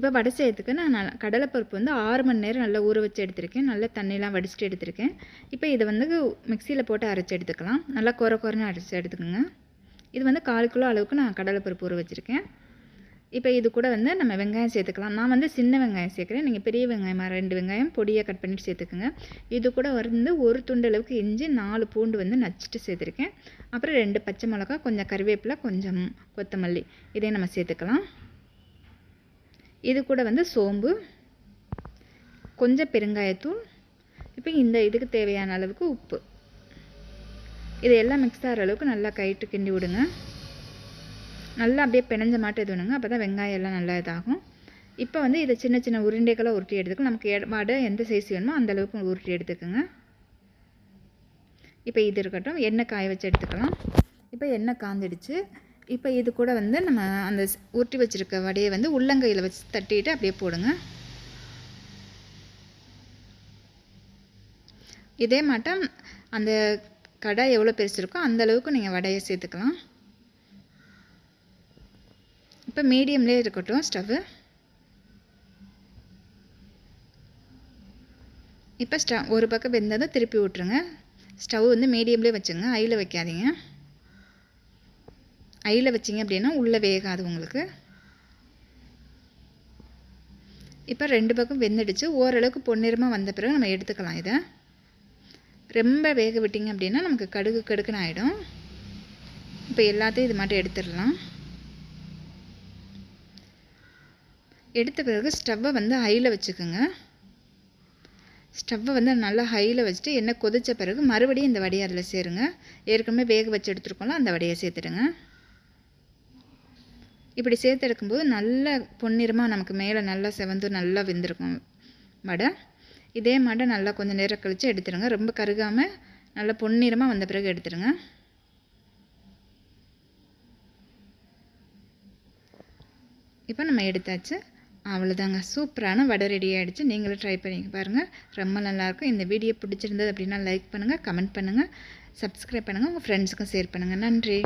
இப்போ வடை செய்யறதுக்கு நான் கடலைப்பருப்பு வந்து 6 மணி நேரம் நல்லா ஊற வச்சு எடுத்திருக்கேன். நல்லா தண்ணியெலாம் வடிச்சிட்டு எடுத்திருக்கேன். இப்போ இதை வந்து மிக்சியில் போட்டு அரைச்சி எடுத்துக்கலாம். நல்லா குறைன்னு அரைச்சி எடுத்துக்கோங்க. இது வந்து 1/4 கிலோ அளவுக்கு நான் கடலைப்பருப்பு ஊற வச்சுருக்கேன். இப்போ இது கூட வந்து நம்ம வெங்காயம் சேர்த்துக்கலாம். நான் வந்து சின்ன வெங்காயம் சேர்க்குறேன். நீங்கள் பெரிய வெங்காயமாக 2 வெங்காயம் பொடியாக கட் பண்ணிவிட்டு சேர்த்துக்குங்க. இது கூட வந்து ஒரு துண்டு அளவுக்கு இஞ்சி, 4 பூண்டு வந்து நச்சுட்டு சேர்த்துருக்கேன். அப்புறம் 2 பச்சை மிளகா, கொஞ்சம் கருவேப்பிலை, கொஞ்சம் கொத்தமல்லி இதையும் நம்ம சேர்த்துக்கலாம். இது கூட வந்து சோம்பு, கொஞ்சம் பெருங்காயத்தூள், இப்போ இந்த இதுக்கு தேவையான அளவுக்கு உப்பு, இதையெல்லாம் மிக்ஸ் ஆகிற அளவுக்கு நல்லா கைட்டு கிண்டி விடுங்க. நல்லா அப்படியே பிணைஞ்ச மாட்டு இது வேணுங்க. அப்போ தான் வெங்காயம் எல்லாம் நல்லா இதாகும். இப்போ வந்து இதை சின்ன சின்ன உருண்டைகளாக உருட்டி எடுத்துக்கலாம். நமக்கு வடை எந்த சைஸ் வேணுமோ அந்தளவுக்கு உருட்டி எடுத்துக்கோங்க. இப்போ இது இருக்கட்டும். எண்ணெய் காய வச்சு எடுத்துக்கலாம். இப்போ எண்ணெய் காந்துடுச்சு. இப்போ இது கூட வந்து நம்ம அந்த உருட்டி வச்சுருக்க வடையை வந்து உள்ளங்கையில் வச்சு தட்டிட்டு அப்படியே போடுங்க. இதே மாட்டம் அந்த கடாய் எவ்வளோ பெருசு இருக்கோ அந்தளவுக்கு நீங்கள் வடையை சேர்த்துக்கலாம். இப்போ மீடியம்லேயே இருக்கட்டும் ஸ்டவ்வு. இப்போ ஒரு பக்கம் வெந்ததும் திருப்பி விட்ருங்க. ஸ்டவ் வந்து மீடியம்லேயே வச்சுங்க, ஹையில் வைக்காதீங்க. ஹையில் வச்சிங்க அப்படின்னா உள்ளே வேகாது உங்களுக்கு. இப்போ 2 பக்கம் வெந்துடுச்சு. ஓரளவுக்கு பொன்னிறமாக வந்த பிறகு நம்ம எடுத்துக்கலாம். இதை ரொம்ப வேக விட்டிங்க அப்படின்னா நமக்கு கடுக்குன்னு ஆகிடும். இப்போ எல்லாத்தையும் இது மட்டும் எடுத்துடலாம். எடுத்த பிறகு ஸ்டவ்வை வந்து ஹையில் வச்சுக்கோங்க. ஸ்டவ்வை வந்து நல்லா ஹையில் வச்சுட்டு எண்ணெய் கொதித்த பிறகு மறுபடியும் இந்த வடையை அதில் சேருங்க. ஏற்கனவே வேக வச்சு எடுத்துருக்கோம்ல அந்த வடையை சேர்த்துடுங்க. இப்படி சேர்த்து எடுக்கும்போது நல்ல பொன்னிறமாக நமக்கு மேலே நல்லா செவந்து நல்லா வெந்திருக்கும் வடை. இதே மாதிரி நல்லா கொஞ்சம் நேரம் கழித்து எடுத்துடுங்க. ரொம்ப கருகாமல் நல்லா பொன்னிறமாக வந்த பிறகு எடுத்துடுங்க. இப்போ நம்ம எடுத்தாச்சு. அவ்வளோதாங்க, சூப்பரான வடை ரெடி ஆகிடுச்சு. நீங்களும் ட்ரை பண்ணி பாருங்கள், ரொம்ப நல்லாயிருக்கும். இந்த வீடியோ பிடிச்சிருந்தது அப்படின்னா லைக் பண்ணுங்கள், கமெண்ட் பண்ணுங்கள், சப்ஸ்கிரைப் பண்ணுங்கள், உங்கள் ஃப்ரெண்ட்ஸுக்கும் ஷேர் பண்ணுங்கள். நன்றி.